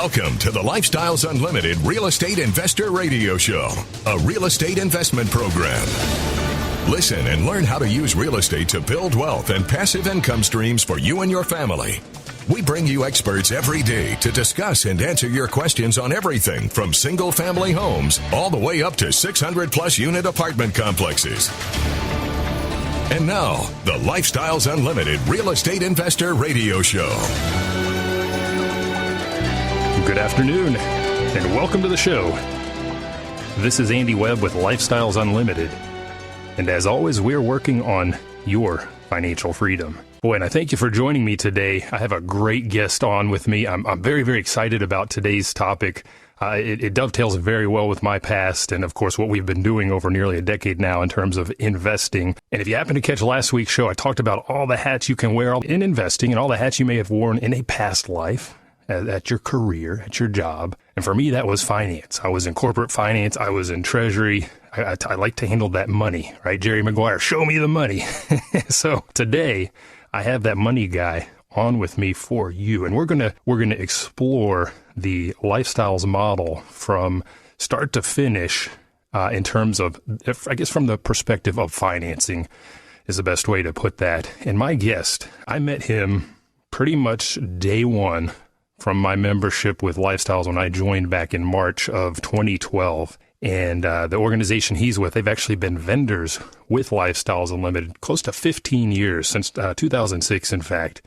Welcome to the Lifestyles Unlimited Real Estate Investor Radio Show, a real estate investment program. Listen and learn how to use real estate to build wealth and passive income streams for you and your family. We bring you experts every day to discuss and answer your questions on everything from single-family homes all the way up to 600-plus unit apartment complexes. And now, the Lifestyles Unlimited Real Estate Investor Radio Show. Good afternoon, and welcome to the show. This is Andy Webb with Lifestyles Unlimited. And as always, we're working on your financial freedom. Boy, and I thank you for joining me today. I have a great guest on with me. I'm very, very excited about today's topic. It dovetails very well with my past and, of course, what we've been doing over nearly a decade now in terms of investing. And if you happen to catch last week's show, I talked about all the hats you can wear in investing and all the hats you may have worn in a past life, at your career, at your job. And for me, that was finance. I was in corporate finance. I was in treasury. I like to handle that money, right? Jerry Maguire, show me the money. So today I have that money guy on with me for you. And we're going to explore the Lifestyles model from start to finish, in terms of, I guess, from the perspective of financing is the best way to put that. And my guest, I met him pretty much day one from my membership with Lifestyles when I joined back in March of 2012. And the organization he's with, they've actually been vendors with Lifestyles Unlimited close to 15 years, since 2006, in fact.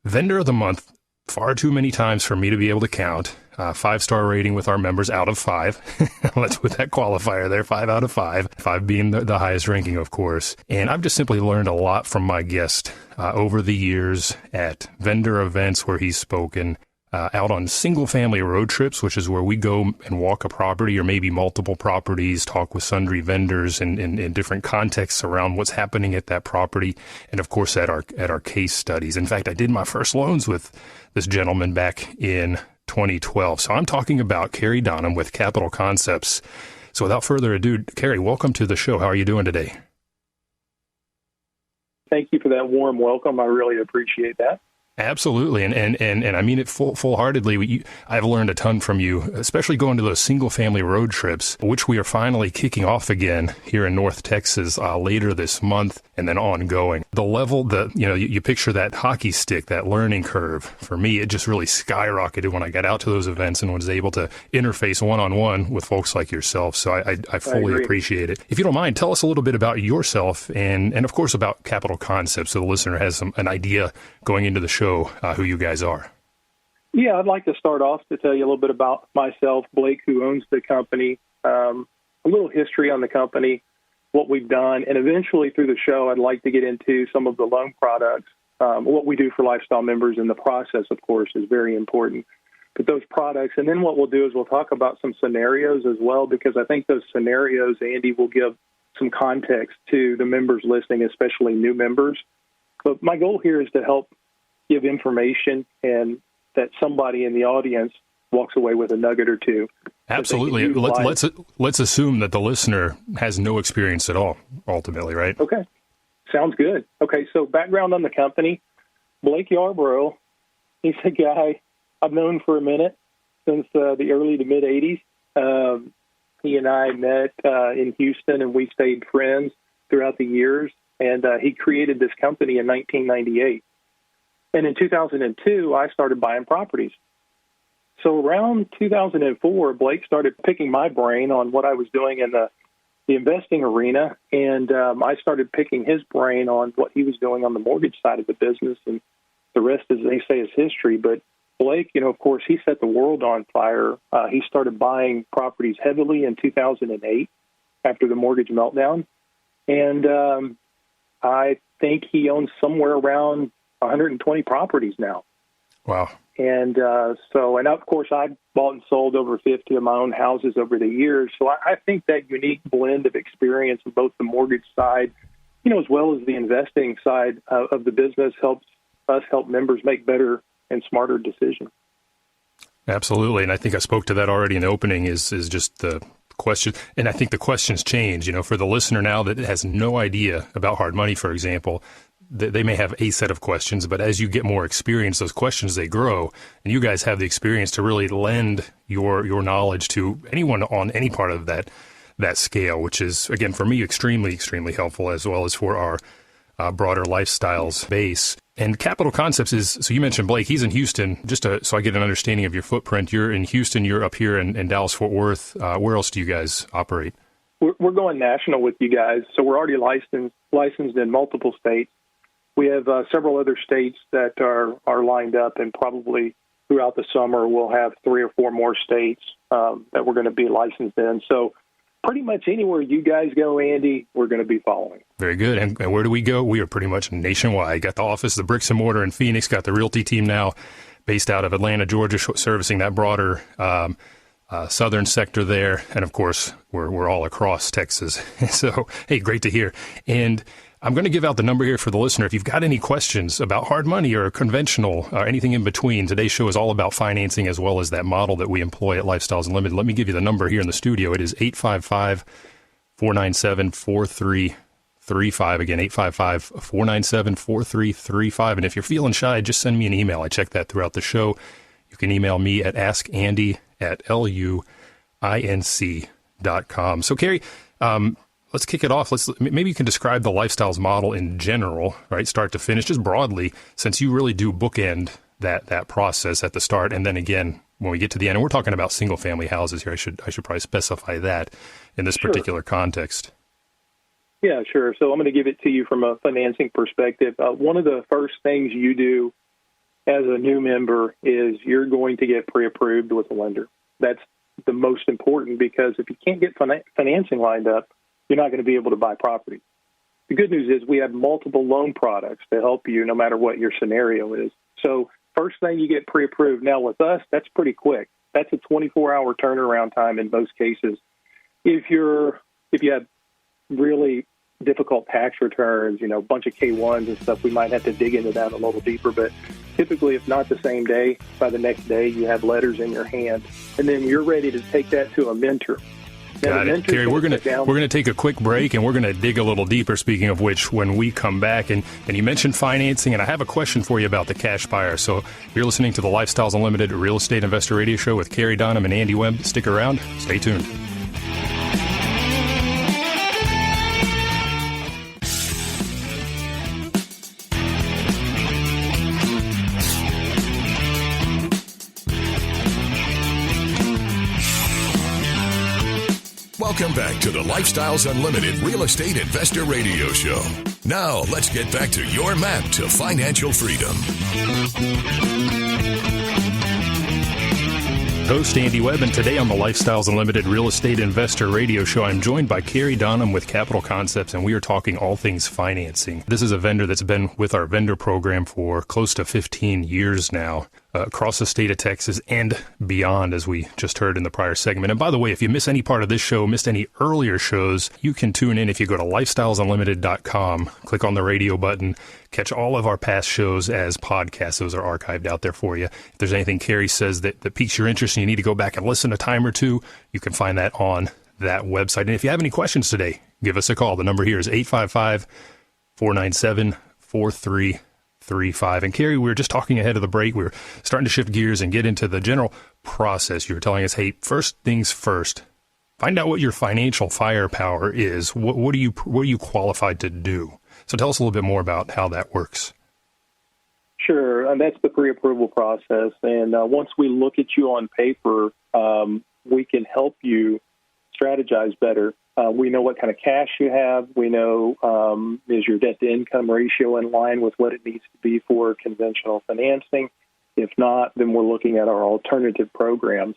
Vendor of the month, far too many times for me to be able to count. 5-star rating with our members out of 5. Let's put that qualifier there, 5 out of 5. 5 being the highest ranking, of course. And I've just simply learned a lot from my guest over the years at vendor events where he's spoken, out on single-family road trips, which is where we go and walk a property or maybe multiple properties, talk with sundry vendors in different contexts around what's happening at that property, and of course at our case studies. In fact, I did my first loans with this gentleman back in 2012. So I'm talking about Cary Donham with Capital Concepts. So without further ado, Cary, welcome to the show. How are you doing today? Thank you for that warm welcome. I really appreciate that. Absolutely. And I mean it full-heartedly. I've learned a ton from you, especially going to those single-family road trips, which we are finally kicking off again here in North Texas later this month and then ongoing. The level, you picture that hockey stick, that learning curve. For me, it just really skyrocketed when I got out to those events and was able to interface one-on-one with folks like yourself. So I fully appreciate it. If you don't mind, tell us a little bit about yourself and of course, about Capital Concepts so the listener has an idea going into the show who you guys are. Yeah, I'd like to start off to tell you a little bit about myself, Blake, who owns the company, a little history on the company, what we've done, and eventually through the show, I'd like to get into some of the loan products. What we do for lifestyle members and the process, of course, is very important. But those products, and then what we'll do is we'll talk about some scenarios as well, because I think those scenarios, Andy, will give some context to the members listening, especially new members. But my goal here is to help give information and that somebody in the audience walks away with a nugget or two. Absolutely. Let's assume that the listener has no experience at all, ultimately, right? Okay. Sounds good. Okay, so background on the company. Blake Yarborough, he's a guy I've known for a minute, since the early to mid-'80s. He and I met in Houston, and we stayed friends throughout the years. And he created this company in 1998. And in 2002, I started buying properties. So around 2004, Blake started picking my brain on what I was doing in the investing arena, and I started picking his brain on what he was doing on the mortgage side of the business, and the rest, as they say, is history. But Blake, of course, he set the world on fire. He started buying properties heavily in 2008 after the mortgage meltdown, and I think he owns somewhere around 120 properties now. Wow. And and of course, I've bought and sold over 50 of my own houses over the years. So I think that unique blend of experience on both the mortgage side, as well as the investing side of the business helps us help members make better and smarter decisions. Absolutely. And I think I spoke to that already in the opening is just the question. And I think the questions change, for the listener now that has no idea about hard money, for example. they may have a set of questions, but as you get more experience, those questions, they grow. And you guys have the experience to really lend your knowledge to anyone on any part of that scale, which is, again, for me, extremely, extremely helpful, as well as for our broader lifestyles base. And Capital Concepts is, so you mentioned Blake, he's in Houston. Just so I get an understanding of your footprint, you're in Houston, you're up here in Dallas-Fort Worth. Where else do you guys operate? We're going national with you guys, so we're already licensed in multiple states. We have several other states that are lined up, and probably throughout the summer we'll have 3 or 4 more states that we're going to be licensed in. So pretty much anywhere you guys go, Andy, we're going to be following. Very good. And where do we go? We are pretty much nationwide. Got the office, the bricks and mortar in Phoenix, got the realty team now based out of Atlanta, Georgia, servicing that broader southern sector there. And of course, we're all across Texas. So, hey, great to hear. And I'm going to give out the number here for the listener. If you've got any questions about hard money or conventional or anything in between, today's show is all about financing as well as that model that we employ at Lifestyles Unlimited. Let me give you the number here in the studio. It is 855-497-4335. Again, 855-497-4335. And if you're feeling shy, just send me an email. I check that throughout the show. You can email me at askandy@luinc.com. So, Cary, let's kick it off. Maybe you can describe the Lifestyles model in general, right, start to finish, just broadly, since you really do bookend that process at the start, and then again when we get to the end. And we're talking about single-family houses here. I should probably specify that in this particular context. Yeah, sure. So I'm going to give it to you from a financing perspective. One of the first things you do as a new member is you're going to get pre-approved with a lender. That's the most important, because if you can't get financing lined up, you're not going to be able to buy property. The good news is we have multiple loan products to help you no matter what your scenario is. So first thing, you get pre-approved. Now with us, that's pretty quick. That's a 24-hour turnaround time in most cases. If you have really difficult tax returns, a bunch of K-1s and stuff, we might have to dig into that a little deeper. But typically, if not the same day, by the next day, you have letters in your hand, and then you're ready to take that to a mentor. Got it. Cary, we're gonna take a quick break, and we're gonna dig a little deeper. Speaking of which, when we come back, and you mentioned financing, and I have a question for you about the cash buyer. So you're listening to the Lifestyles Unlimited Real Estate Investor Radio Show with Cary, Donham, and Andy Webb. Stick around. Stay tuned. Welcome back to the Lifestyles Unlimited Real Estate Investor Radio Show. Now, let's get back to your map to financial freedom. Host Andy Webb, and today on the Lifestyles Unlimited Real Estate Investor Radio Show, I'm joined by Cary Donham with Capital Concepts, and we are talking all things financing. This is a vendor that's been with our vendor program for close to 15 years now, across the state of Texas and beyond, as we just heard in the prior segment. And by the way, if you miss any part of this show, missed any earlier shows, you can tune in if you go to lifestylesunlimited.com, click on the radio button, catch all of our past shows as podcasts. Those are archived out there for you. If there's anything Cary says that piques your interest and you need to go back and listen a time or two, you can find that on that website. And if you have any questions today, give us a call. The number here is 855-497-4335. And Cary, we were just talking ahead of the break. We were starting to shift gears and get into the general process. You were telling us, hey, first things first, find out what your financial firepower is. What are you qualified to do? So tell us a little bit more about how that works. Sure. And that's the pre-approval process. And once we look at you on paper, we can help you strategize better. We know what kind of cash you have. We know, is your debt-to-income ratio in line with what it needs to be for conventional financing? If not, then we're looking at our alternative programs.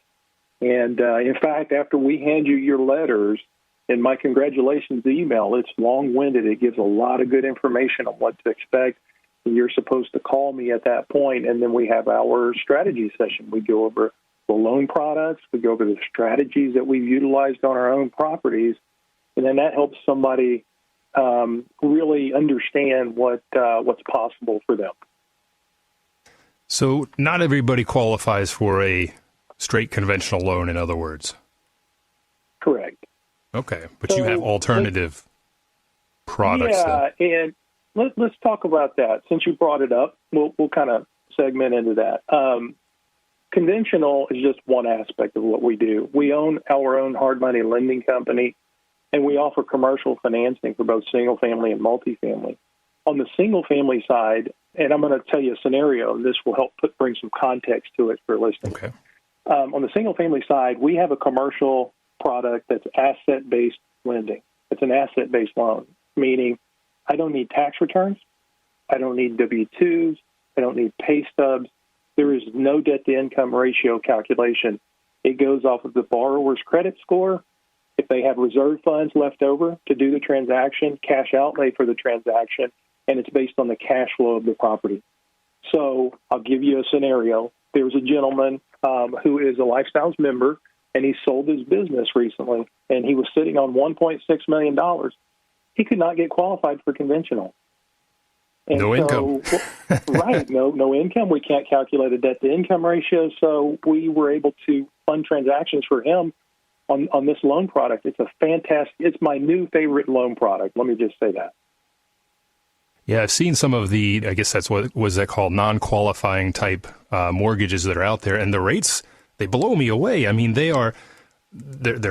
And, in fact, after we hand you your letters, in my congratulations email, it's long-winded. It gives a lot of good information on what to expect. And you're supposed to call me at that point, and then we have our strategy session. We go over the loan products. We go over the strategies that we've utilized on our own properties. And then that helps somebody really understand what's possible for them. So not everybody qualifies for a straight conventional loan, in other words. Correct. Okay, but so, you have alternative products. Yeah, let's talk about that. Since you brought it up, we'll kind of segment into that. Conventional is just one aspect of what we do. We own our own hard money lending company, and we offer commercial financing for both single family and multifamily. On the single family side, and I'm going to tell you a scenario, and this will help bring some context to it for listeners. Okay. On the single family side, we have a commercial product that's asset-based lending. It's an asset-based loan, meaning I don't need tax returns. I don't need W-2s. I don't need pay stubs. There is no debt-to-income ratio calculation. It goes off of the borrower's credit score. If they have reserve funds left over to do the transaction, cash outlay for the transaction, and it's based on the cash flow of the property. So I'll give you a scenario. There's a gentleman who is a Lifestyles member, and he sold his business recently, and he was sitting on $1.6 million. He could not get qualified for conventional. And no income. Right, no income. We can't calculate a debt-to-income ratio, so we were able to fund transactions for him on this loan product. It's a fantastic, it's my new favorite loan product. Let me just say that. Yeah, I've seen some of the, I guess that's what was that called, non-qualifying type mortgages that are out there, and the rates, they blow me away. I mean, they're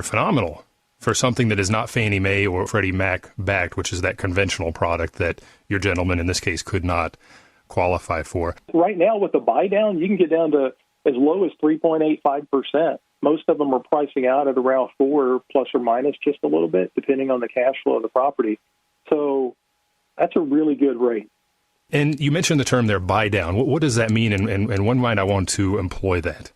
phenomenal for something that is not Fannie Mae or Freddie Mac backed, which is that conventional product that your gentleman in this case could not qualify for. Right now with the buy down, you can get down to as low as 3.85%. Most of them are pricing out at around 4 plus or minus just a little bit, depending on the cash flow of the property. So that's a really good rate. And you mentioned the term there, buy down. What does that mean, and when might I want to employ that?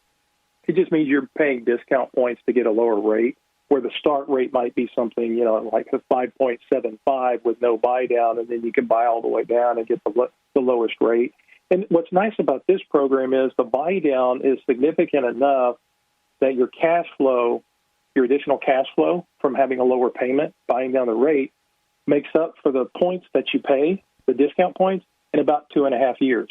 It just means you're paying discount points to get a lower rate, where the start rate might be something, like a 5.75 with no buy down, and then you can buy all the way down and get the lowest rate. And what's nice about this program is the buy down is significant enough that your cash flow, your additional cash flow from having a lower payment, buying down the rate, makes up for the points that you pay, the discount points, in about 2.5 years.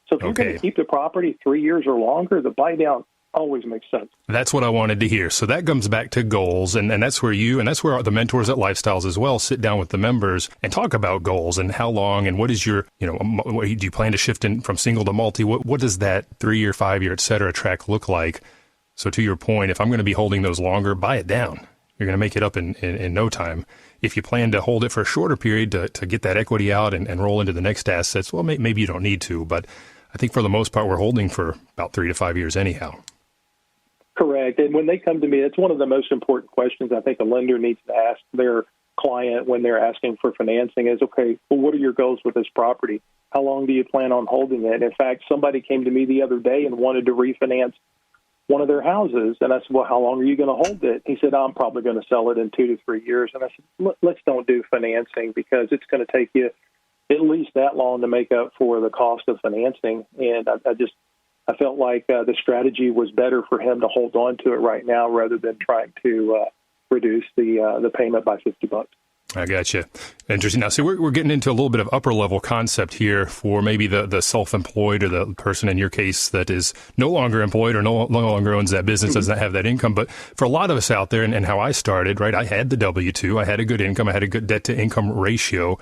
So if you're going to keep the property 3 years or longer, the buy down always makes sense. That's what I wanted to hear. So that comes back to goals, and that's where you, and that's where the mentors at Lifestyles as well sit down with the members and talk about goals and how long and what is your, do you plan to shift in from single to multi? What does that 3 year, 5 year, et cetera track look like? So to your point, if I'm going to be holding those longer, buy it down. You're going to make it up in no time. If you plan to hold it for a shorter period to get that equity out and roll into the next assets, well, maybe you don't need to, but I think for the most part, we're holding for about 3 to 5 years anyhow. Correct. And when they come to me, it's one of the most important questions I think a lender needs to ask their client when they're asking for financing is, okay, well, what are your goals with this property? How long do you plan on holding it? In fact, somebody came to me the other day and wanted to refinance one of their houses. And I said, well, how long are you going to hold it? He said, I'm probably going to sell it in 2 to 3 years. And I said, let's don't do financing because it's going to take you at least that long to make up for the cost of financing. And I felt like the strategy was better for him to hold on to it right now rather than trying to reduce the payment by $50. I got you. Interesting. Now, see, we're getting into a little bit of upper level concept here for maybe the self-employed or the person in your case that is no longer employed or no longer owns that business, doesn't have that income. But for a lot of us out there, and how I started, right, I had the W-2, I had a good income, I had a good debt to income ratio.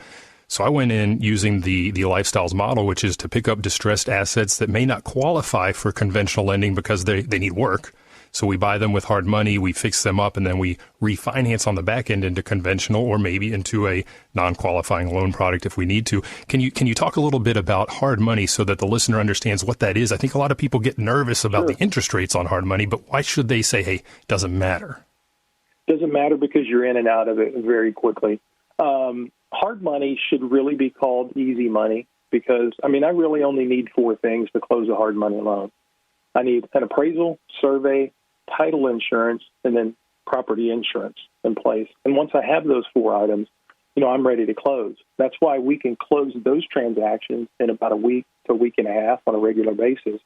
So I went in using the Lifestyles model, which is to pick up distressed assets that may not qualify for conventional lending because they need work. So we buy them with hard money, we fix them up, and then we refinance on the back end into conventional or maybe into a non-qualifying loan product if we need to. Can you talk a little bit about hard money so that the listener understands what that is? I think a lot of people get nervous about the interest rates on hard money, but why should they say, hey, it doesn't matter? It doesn't matter because you're in and out of it very quickly. Hard money should really be called easy money because, I really only need 4 things to close a hard money loan. I need an appraisal, survey, title insurance, and then property insurance in place. And once I have those 4 items, I'm ready to close. That's why we can close those transactions in about a week to a week and a half on a regular basis,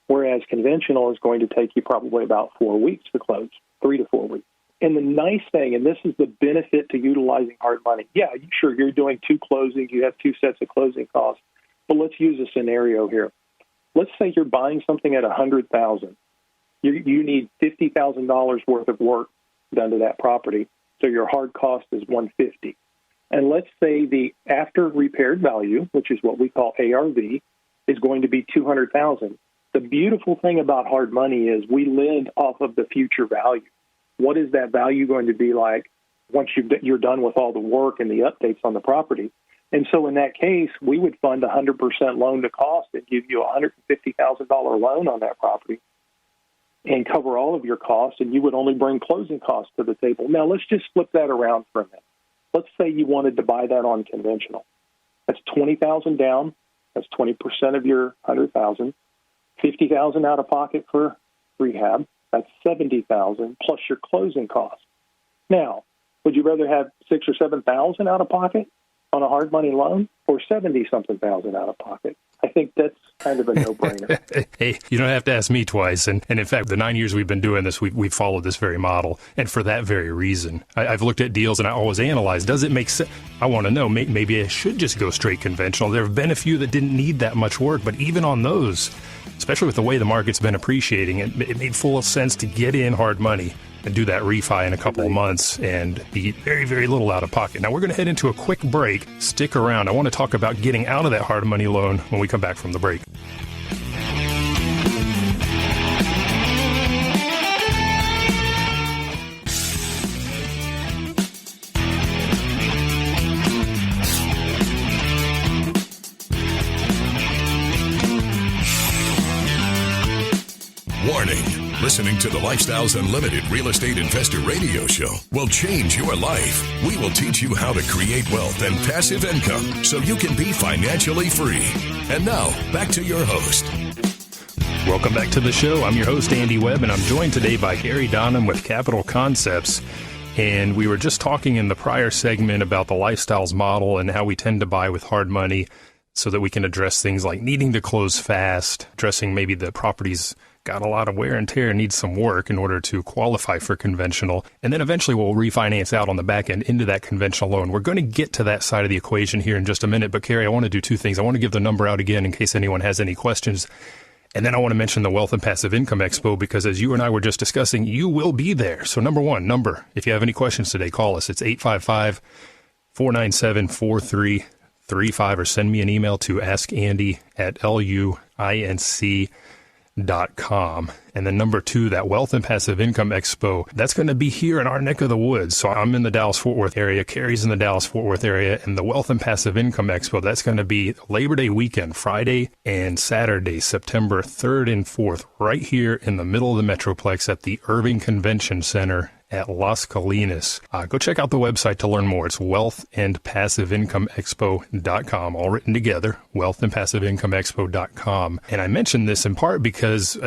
whereas conventional is going to take you probably about 4 weeks to close, 3 to 4 weeks. And the nice thing, and this is the benefit to utilizing hard money, sure, you're doing 2 closings, you have 2 sets of closing costs, but let's use a scenario here. Let's say you're buying something at $100,000. You need $50,000 worth of work done to that property, so your hard cost is $150,000. And let's say the after repaired value, which is what we call ARV, is going to be $200,000. The beautiful thing about hard money is we lend off of the future value. What is that value going to be like once you're done with all the work and the updates on the property? And so in that case, we would fund 100% loan to cost and give you a $150,000 loan on that property and cover all of your costs, and you would only bring closing costs to the table. Now, let's just flip that around for a minute. Let's say you wanted to buy that on conventional. That's $20,000 down. That's 20% of your $100,000. $50,000 out of pocket for rehab. That's $70,000 plus your closing costs. Now, would you rather have $6,000 or $7,000 out of pocket on a hard money loan, or 70-something thousand out of pocket? I think that's kind of a no-brainer. Hey, you don't have to ask me twice. And in fact, the 9 years we've been doing this, we've followed this very model. And for that very reason, I've looked at deals and I always analyze, does it make sense? I want to know, maybe I should just go straight conventional. There have been a few that didn't need that much work, but even on those, especially with the way the market's been appreciating, it made full sense to get in hard money and do that refi in a couple of months and be very, very little out of pocket. Now, we're going to head into a quick break. Stick around. I want to talk about getting out of that hard money loan when we come back from the break. Warning. Listening to the Lifestyles Unlimited Real Estate Investor Radio Show will change your life. We will teach you how to create wealth and passive income so you can be financially free. And now, back to your host. Welcome back to the show. I'm your host, Andy Webb, and I'm joined today by Cary Donham with Capital Concepts. And we were just talking in the prior segment about the Lifestyles model and how we tend to buy with hard money so that we can address things like needing to close fast, addressing maybe the property's got a lot of wear and tear, needs some work in order to qualify for conventional. And then eventually we'll refinance out on the back end into that conventional loan. We're going to get to that side of the equation here in just a minute. But Cary, I want to do two things. I want to give the number out again in case anyone has any questions. And then I want to mention the Wealth and Passive Income Expo, because as you and I were just discussing, you will be there. So number, if you have any questions today, call us. It's 855-497-4335 or send me an email to askandy@luinc.com. And then number two, that Wealth and Passive Income Expo, that's going to be here in our neck of the woods. So I'm in the Dallas-Fort Worth area, Cary's in the Dallas-Fort Worth area, and the Wealth and Passive Income Expo, that's going to be Labor Day weekend, Friday and Saturday, September 3rd and 4th, right here in the middle of the Metroplex at the Irving Convention Center at Las Colinas. Go check out the website to learn more. It's wealthandpassiveincomeexpo.com, all written together, wealthandpassiveincomeexpo.com. And I mentioned this in part because,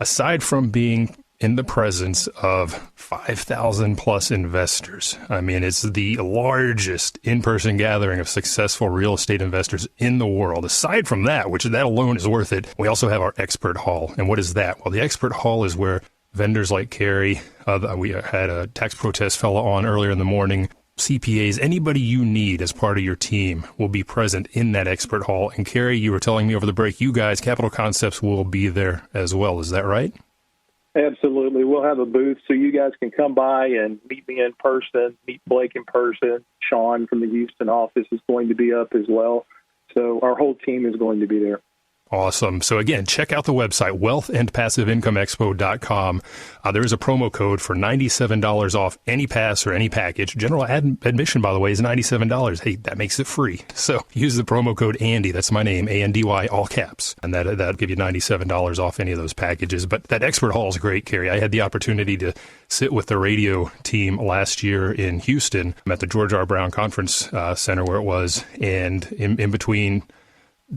aside from being in the presence of 5,000 plus investors, it's the largest in-person gathering of successful real estate investors in the world. Aside from that, which that alone is worth it, we also have our expert hall. And what is that? Well, the expert hall is where vendors like Cary, we had a tax protest fellow on earlier in the morning, CPAs, anybody you need as part of your team will be present in that expert hall. And Cary, you were telling me over the break, you guys, Capital Concepts, will be there as well. Is that right? Absolutely. We'll have a booth so you guys can come by and meet me in person, meet Blake in person. Sean from the Houston office is going to be up as well. So our whole team is going to be there. Awesome. So again, check out the website, wealthandpassiveincomeexpo.com. There is a promo code for $97 off any pass or any package. General admission, by the way, is $97. Hey, that makes it free. So use the promo code Andy. That's my name, Andy, all caps. And that'll give you $97 off any of those packages. But that expert hall is great, Cary. I had the opportunity to sit with the radio team last year in Houston. I'm at the George R. Brown Conference Center where it was. And in between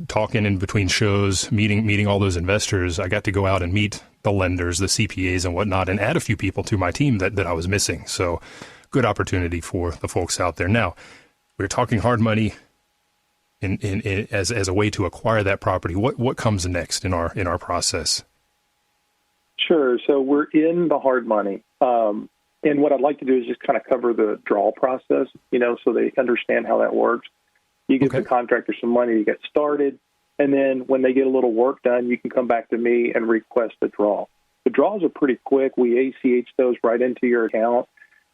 talking in between shows, meeting all those investors, I got to go out and meet the lenders, the CPAs and whatnot, and add a few people to my team that I was missing. So good opportunity for the folks out there. Now, we're talking hard money as a way to acquire that property. What comes next in our process? Sure. So we're in the hard money. And what I'd like to do is just kind of cover the draw process, so they understand how that works. You give the contractor some money to get started, and then when they get a little work done, you can come back to me and request a draw. The draws are pretty quick. We ACH those right into your account,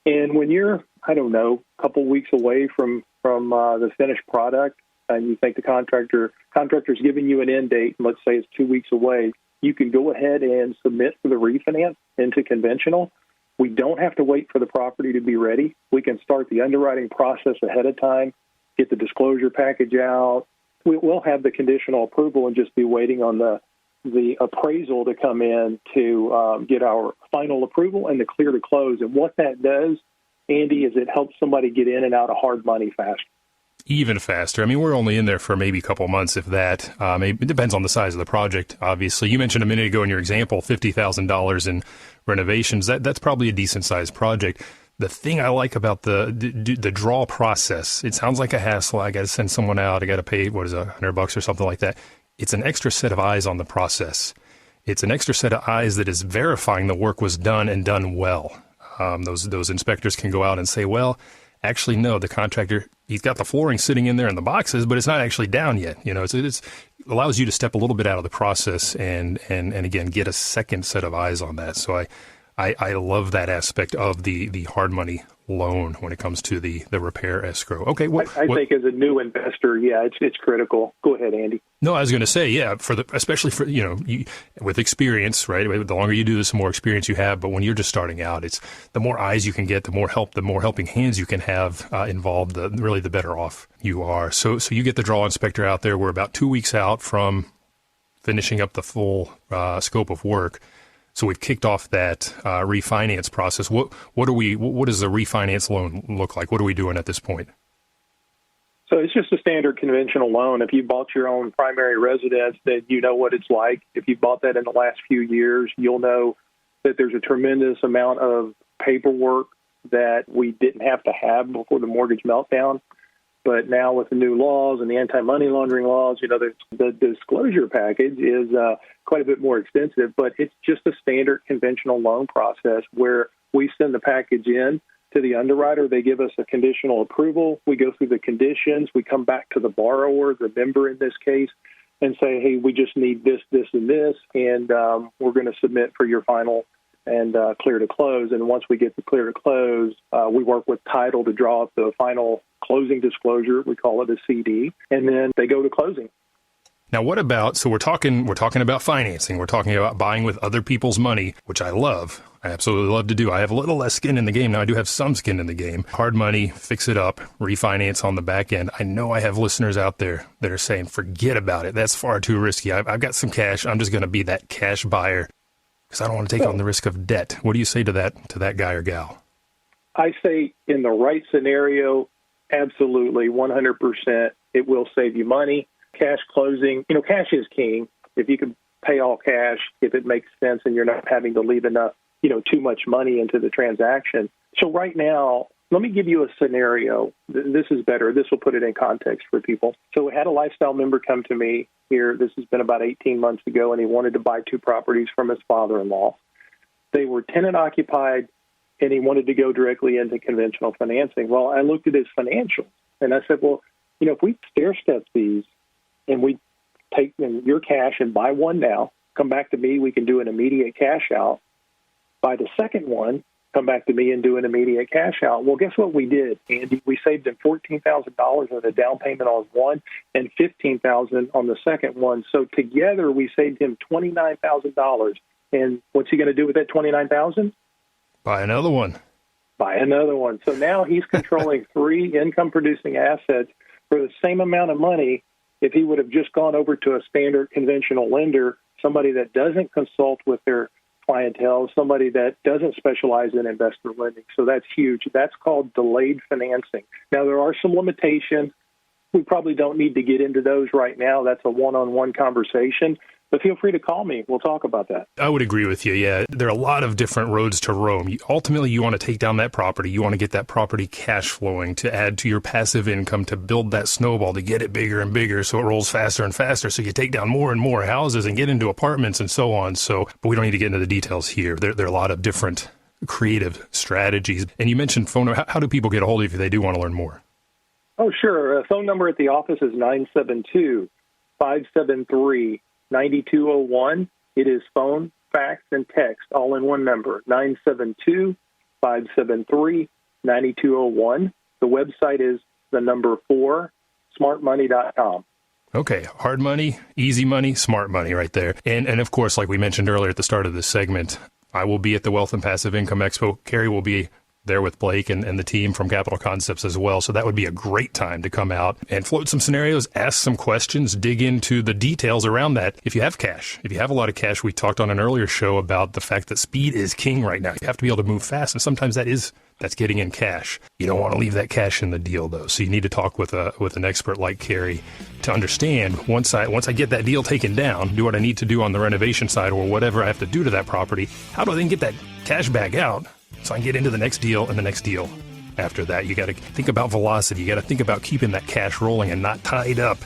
And when you're, I don't know, a couple weeks away from the finished product, and you think the contractor's giving you an end date, and let's say it's 2 weeks away, you can go ahead and submit for the refinance into conventional. We don't have to wait for the property to be ready. We can start the underwriting process ahead of time, get the disclosure package out. We'll have the conditional approval and just be waiting on the appraisal to come in to get our final approval and the clear to close. And what that does, Andy, is it helps somebody get in and out of hard money faster. Even faster. I mean, we're only in there for maybe a couple months, if that. It depends on the size of the project, obviously. You mentioned a minute ago in your example, $50,000 in renovations. That's probably a decent-sized project. The thing I like about the draw process, it sounds like a hassle. I got to send someone out. I got to pay, $100 or something like that. It's an extra set of eyes on the process. It's an extra set of eyes that is verifying the work was done and done well. Those inspectors can go out and say, well, actually, no, the contractor, he's got the flooring sitting in there in the boxes, but it's not actually down yet. It allows you to step a little bit out of the process and again, get a second set of eyes on that. So I love that aspect of the hard money loan when it comes to the repair escrow. Okay. I think as a new investor, yeah, it's critical. Go ahead, Andy. No, I was going to say, yeah, especially for, with experience, right? The longer you do this, the more experience you have. But when you're just starting out, it's the more eyes you can get, the more helping hands you can have involved, really the better off you are. So you get the draw inspector out there. We're about 2 weeks out from finishing up the full scope of work. So we've kicked off that refinance process. What does the refinance loan look like? What are we doing at this point? So it's just a standard conventional loan. If you bought your own primary residence, then you know what it's like. If you bought that in the last few years, you'll know that there's a tremendous amount of paperwork that we didn't have to have before the mortgage meltdown. But now with the new laws and the anti-money laundering laws, the disclosure package is quite a bit more extensive, but it's just a standard conventional loan process where we send the package in to the underwriter. They give us a conditional approval. We go through the conditions. We come back to the borrower, the member in this case, and say, hey, we just need this, this, and this, and we're going to submit for your final and clear to close. And once we get the clear to close, we work with title to draw up the final closing disclosure. We call it a CD, and then they go to closing. Now, what about, so we're talking about financing. We're talking about buying with other people's money, which I love. I absolutely love to do. I have a little less skin in the game. Now, I do have some skin in the game. Hard money, fix it up, refinance on the back end. I know I have listeners out there that are saying, forget about it. That's far too risky. I've got some cash. I'm just going to be that cash buyer because I don't want to take on the risk of debt. What do you say to that guy or gal? I say in the right scenario, absolutely, 100%, it will save you money. Cash closing, cash is king. If you can pay all cash, if it makes sense and you're not having to leave enough, too much money into the transaction. So right now, let me give you a scenario. This is better. This will put it in context for people. So we had a lifestyle member come to me here. This has been about 18 months ago, and he wanted to buy 2 properties from his father-in-law. They were tenant occupied, and he wanted to go directly into conventional financing. Well, I looked at his financials, and I said, well, if we stair-step these and we take your cash and buy one now, come back to me, we can do an immediate cash out. Buy the second one, come back to me and do an immediate cash out. Well, guess what we did, Andy? We saved him $14,000 on the down payment on one and $15,000 on the second one. So together we saved him $29,000. And what's he going to do with that $29,000? Buy another one. Buy another one. So now he's controlling 3 income-producing assets for the same amount of money if he would have just gone over to a standard conventional lender, somebody that doesn't consult with their clientele, somebody that doesn't specialize in investor lending. So that's huge. That's called delayed financing. Now, there are some limitations. We probably don't need to get into those right now. That's a one-on-one conversation. But feel free to call me. We'll talk about that. I would agree with you. Yeah, there are a lot of different roads to Rome. Ultimately, you want to take down that property. You want to get that property cash flowing to add to your passive income, to build that snowball, to get it bigger and bigger so it rolls faster and faster. So you take down more and more houses and get into apartments and so on. But we don't need to get into the details here. There are a lot of different creative strategies. And you mentioned phone number. How do people get a hold of you if they do want to learn more? Oh, sure. Phone number at the office is 972-573-9201. It is phone, fax, and text all in one number, 972-573-9201. 573-9201. The website is the number 4, smartmoney.com. Okay, hard money, easy money, smart money right there. And of course, like we mentioned earlier at the start of this segment, I will be at the Wealth and Passive Income Expo. Cary will be there with Blake and the team from Capital Concepts as well. So that would be a great time to come out and float some scenarios, ask some questions, dig into the details around that. If you have cash, if you have a lot of cash, we talked on an earlier show about the fact that speed is king right now. You have to be able to move fast, and sometimes that's getting in cash. You don't want to leave that cash in the deal, though. So you need to talk with an expert like Cary to understand, once I get that deal taken down, do what I need to do on the renovation side or whatever I have to do to that property, how do I then get that cash back out so I can get into the next deal and the next deal after that? You got to think about velocity. You got to think about keeping that cash rolling and not tied up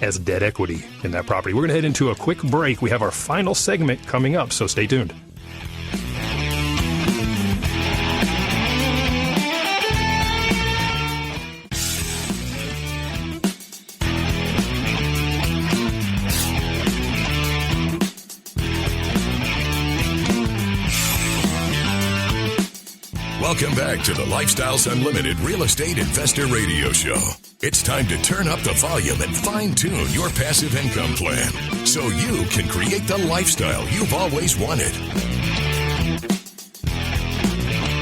as debt equity in that property. We're going to head into a quick break. We have our final segment coming up, so stay tuned. Welcome back to the Lifestyles Unlimited Real Estate Investor Radio Show. It's time to turn up the volume and fine-tune your passive income plan so you can create the lifestyle you've always wanted.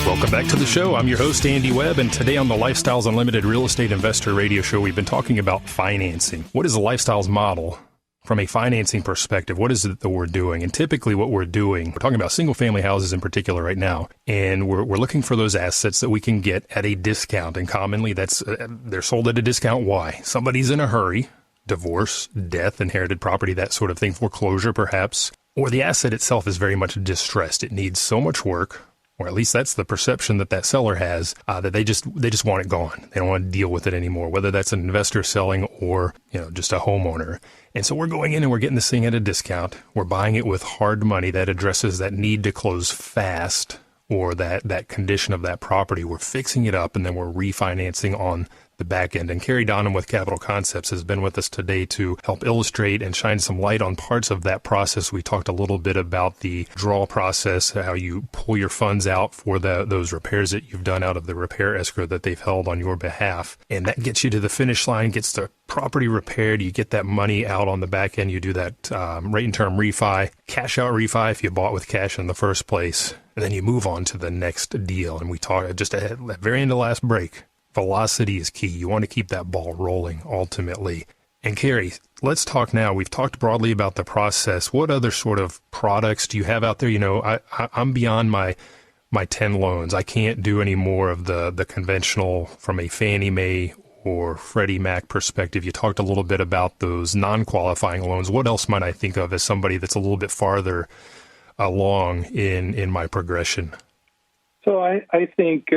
Welcome back to the show. I'm your host, Andy Webb, and today on the Lifestyles Unlimited Real Estate Investor Radio Show, we've been talking about financing. What is the Lifestyles model? From a financing perspective, what is it that we're doing? And typically what we're doing, we're talking about single-family houses in particular right now, and we're looking for those assets that we can get at a discount. And commonly they're sold at a discount. Why? Somebody's in a hurry, divorce, death, inherited property, that sort of thing, foreclosure perhaps, or the asset itself is very much distressed. It needs so much work, or at least that's the perception that seller has, that they just want it gone. They don't want to deal with it anymore, whether that's an investor selling or, just a homeowner. And so we're going in and we're getting this thing at a discount. We're buying it with hard money that addresses that need to close fast or that condition of that property. We're fixing it up and then we're refinancing on the back end. And Cary Donham with Capital Concepts has been with us today to help illustrate and shine some light on parts of that process. We talked a little bit about the draw process, how you pull your funds out for those repairs that you've done out of the repair escrow that they've held on your behalf. And that gets you to the finish line, gets the property repaired. You get that money out on the back end. You do that rate and term refi, cash out refi if you bought with cash in the first place. And then you move on to the next deal. And we talked just at the very end of last break. Velocity is key. You want to keep that ball rolling ultimately. And Cary, let's talk now. We've talked broadly about the process. What other sort of products do you have out there? I'm beyond my 10 loans. I can't do any more of the conventional from a Fannie Mae or Freddie Mac perspective. You talked a little bit about those non-qualifying loans. What else might I think of as somebody that's a little bit farther along in my progression? So I think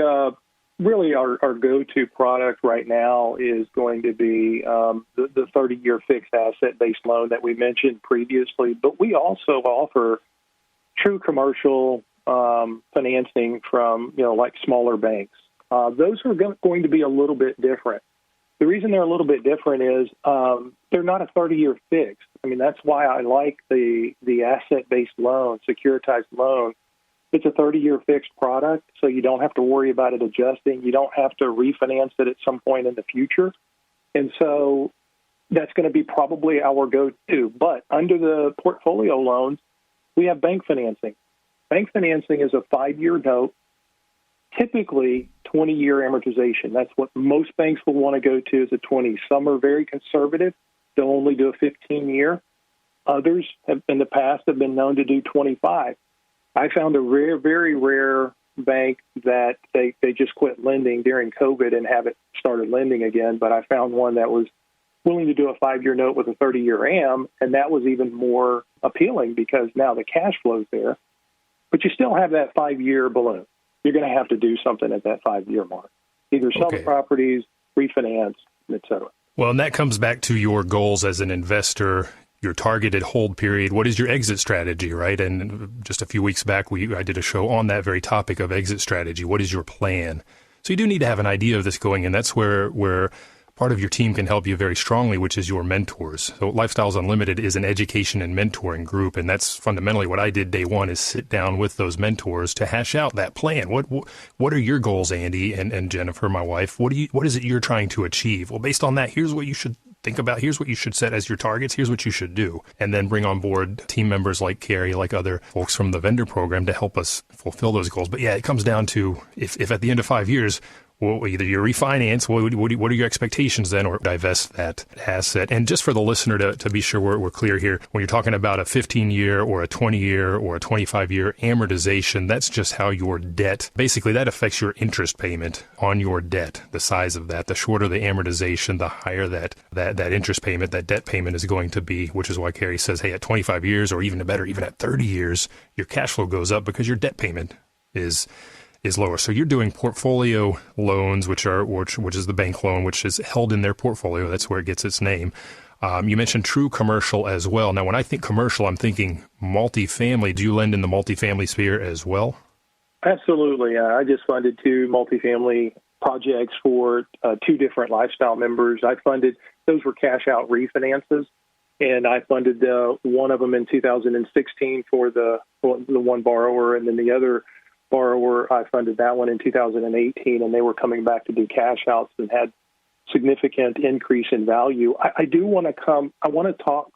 really our go-to product right now is going to be the 30-year fixed asset-based loan that we mentioned previously. But we also offer true commercial financing from, like smaller banks. Those are going to be a little bit different. The reason they're a little bit different is they're not a 30-year fixed. I mean, that's why I like the asset-based loan, securitized loan. It's a 30-year fixed product, so you don't have to worry about it adjusting. You don't have to refinance it at some point in the future. And so that's going to be probably our go-to. But under the portfolio loans, we have bank financing. Bank financing is a 5-year note, typically 20-year amortization. That's what most banks will want to go to is a 20. Some are very conservative. They'll only do a 15-year. Others have, in the past, have been known to do 25. I found a very rare bank that they just quit lending during COVID and haven't started lending again. But I found one that was willing to do a 5-year note with a 30-year AM, and that was even more appealing because now the cash flow's there. But you still have that 5-year balloon. You're going to have to do something at that 5-year mark, either sell the properties, refinance, et cetera. Well, and that comes back to your goals as an investor, your targeted hold period. What is your exit strategy, right? And just a few weeks back, I did a show on that very topic of exit strategy. What is your plan? So you do need to have an idea of this going in. That's where part of your team can help you very strongly, which is your mentors. So Lifestyles Unlimited is an education and mentoring group, and that's fundamentally what I did day one, is sit down with those mentors to hash out that plan. What are your goals, Andy and Jennifer, my wife? What is it you're trying to achieve? Well, based on that, here's what you should think about. Here's what you should set as your targets. Here's what you should do. And then bring on board team members like Cary, like other folks from the vendor program to help us fulfill those goals. But yeah, it comes down to if at the end of 5 years, well, either you refinance, what are your expectations then, or divest that asset? And just for the listener to be sure we're clear here, when you're talking about a 15-year or a 20-year or a 25-year amortization, that's just how your debt, basically that affects your interest payment on your debt, the size of that. The shorter the amortization, the higher that interest payment, that debt payment is going to be, which is why Cary says, hey, at 25 years or even better, even at 30 years, your cash flow goes up because your debt payment is lower. So you're doing portfolio loans, which is the bank loan, which is held in their portfolio. That's where it gets its name. You mentioned true commercial as well. Now, when I think commercial, I'm thinking multifamily. Do you lend in the multifamily sphere as well? Absolutely. I just funded 2 multifamily projects for 2 different lifestyle members. Those were cash out refinances, and I funded one of them in 2016 for the one borrower, and then the other borrower, I funded that one in 2018, and they were coming back to do cash outs and had significant increase in value. I want to talk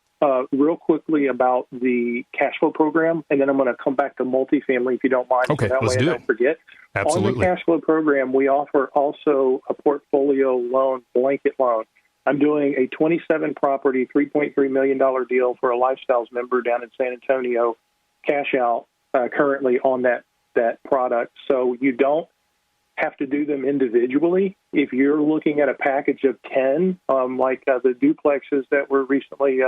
real quickly about the cash flow program, and then I'm going to come back to multifamily if you don't mind. Okay, so that let's way do I don't forget. Absolutely. On the cash flow program, we offer also a portfolio loan, blanket loan. I'm doing a 27-property, $3.3 million deal for a Lifestyles member down in San Antonio, cash out currently on that product. So you don't have to do them individually. If you're looking at a package of 10, like the duplexes that were recently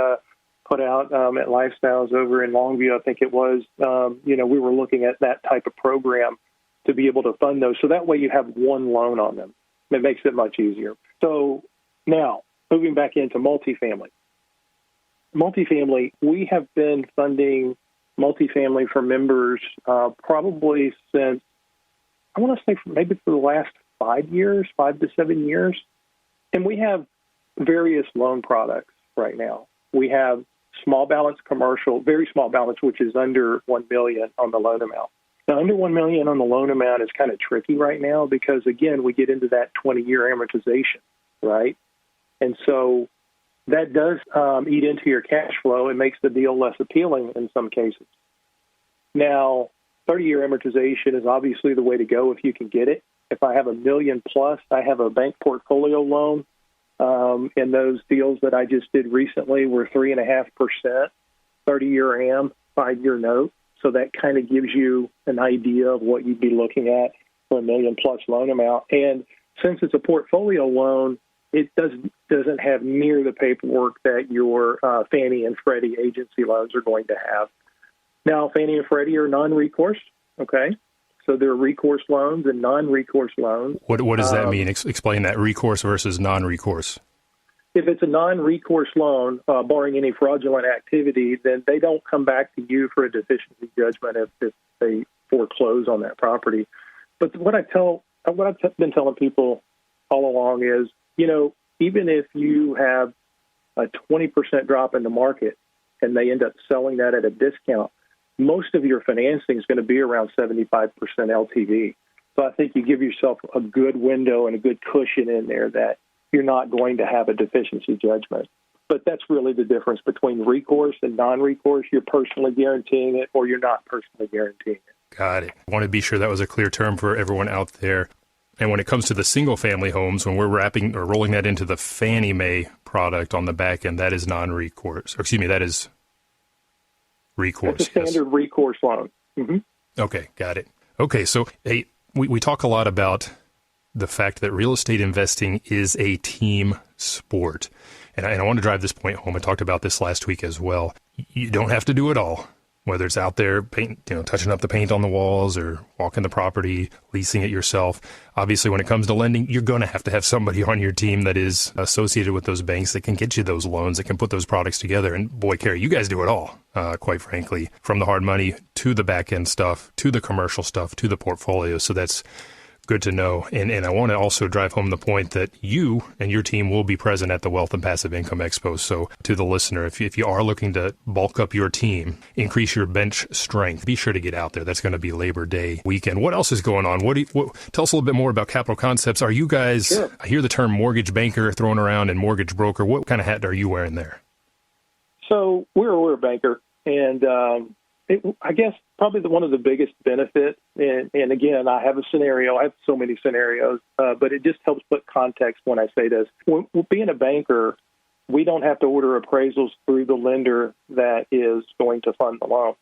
put out at Lifestyles over in Longview, I think it was, we were looking at that type of program to be able to fund those. So that way you have one loan on them. It makes it much easier. So now, moving back into multifamily. Multifamily, we have been funding multifamily for members probably since, I want to say maybe for the last 5 to 7 years. And we have various loan products right now. We have small balance commercial, very small balance, which is under $1 million on the loan amount. Now, under $1 million on the loan amount is kind of tricky right now because, again, we get into that 20-year amortization, right? And so that does eat into your cash flow and makes the deal less appealing in some cases. Now, 30-year amortization is obviously the way to go if you can get it. If I have $1 million plus, I have a bank portfolio loan, and those deals that I just did recently were 3.5%, 30-year AM, 5-year note. So that kind of gives you an idea of what you'd be looking at for $1 million plus loan amount. And since it's a portfolio loan, it doesn't have near the paperwork that your Fannie and Freddie agency loans are going to have. Now, Fannie and Freddie are non-recourse, okay? So there are recourse loans and non-recourse loans. What does that mean? Explain that, recourse versus non-recourse. If it's a non-recourse loan, barring any fraudulent activity, then they don't come back to you for a deficiency judgment if they foreclose on that property. But what I've been telling people all along is, even if you have a 20% drop in the market and they end up selling that at a discount, most of your financing is going to be around 75% LTV. So I think you give yourself a good window and a good cushion in there that you're not going to have a deficiency judgment. But that's really the difference between recourse and non-recourse. You're personally guaranteeing it or you're not personally guaranteeing it. Got it. I want to be sure that was a clear term for everyone out there. And when it comes to the single-family homes, when we're wrapping or rolling that into the Fannie Mae product on the back end, that is non-recourse. Or excuse me, that is recourse. It's a standard recourse loan. Mm-hmm. Okay, got it. Okay, so we talk a lot about the fact that real estate investing is a team sport. And I want to drive this point home. I talked about this last week as well. You don't have to do it all. Whether it's out there touching up the paint on the walls or walking the property, leasing it yourself. Obviously, when it comes to lending, you're going to have somebody on your team that is associated with those banks that can get you those loans, that can put those products together. And boy, Cary, you guys do it all, quite frankly, from the hard money to the back end stuff, to the commercial stuff, to the portfolio. So that's Good to know. And I want to also drive home the point that you and your team will be present at the Wealth and Passive Income Expo. So to the listener, if you are looking to bulk up your team, increase your bench strength, be sure to get out there. That's going to be Labor Day weekend. What else is going on? Tell us a little bit more about Capital Concepts. Are you guys, sure. I hear the term mortgage banker thrown around and mortgage broker. What kind of hat are you wearing there? So we're a banker, and I guess probably one of the biggest benefits, and again, I have a scenario. I have so many scenarios, but it just helps put context when I say this. When being a banker, we don't have to order appraisals through the lender that is going to fund the loan.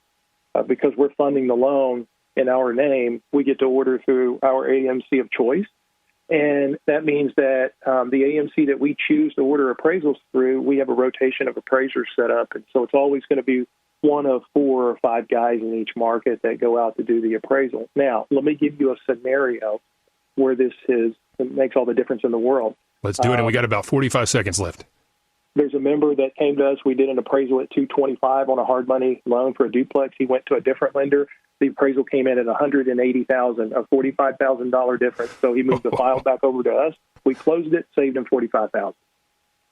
Because we're funding the loan in our name, we get to order through our AMC of choice. And that means that the AMC that we choose to order appraisals through, we have a rotation of appraisers set up. And so it's always going to be one of 4 or 5 guys in each market that go out to do the appraisal. Now, let me give you a scenario where it makes all the difference in the world. Let's do it. And we got about 45 seconds left. There's a member that came to us. We did an appraisal at $225 on a hard money loan for a duplex. He went to a different lender. The appraisal came in at $180,000, a $45,000 difference. So he moved the file back over to us. We closed it, saved him $45,000.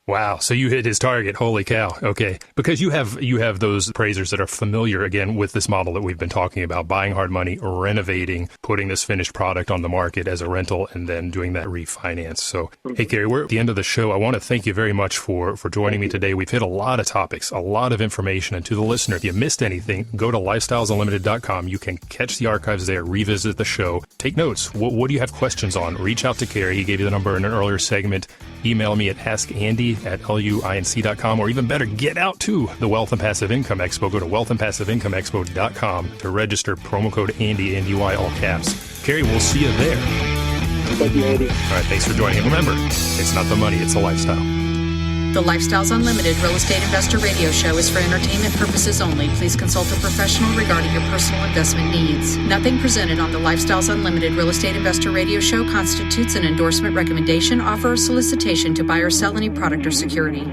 Wow. So you hit his target. Holy cow. Okay. Because you have those appraisers that are familiar, again, with this model that we've been talking about, buying hard money, renovating, putting this finished product on the market as a rental, and then doing that refinance. So, Hey, Cary, we're at the end of the show. I want to thank you very much for joining me today. We've hit a lot of topics, a lot of information. And to the listener, if you missed anything, go to lifestylesunlimited.com. You can catch the archives there, revisit the show, take notes. What do you have questions on? Reach out to Cary. He gave you the number in an earlier segment. Email me at askandy@luinc.com, or even better, get out to the Wealth and Passive Income Expo. Go to wealthandpassiveincomeexpo.com to register promo code Andy, Andy, all caps. Cary, we'll see you there. Thank you, Andy. All right, thanks for joining. And remember, it's not the money, it's the lifestyle. The Lifestyles Unlimited Real Estate Investor Radio Show is for entertainment purposes only. Please consult a professional regarding your personal investment needs. Nothing presented on the Lifestyles Unlimited Real Estate Investor Radio Show constitutes an endorsement, recommendation, offer, or solicitation to buy or sell any product or security.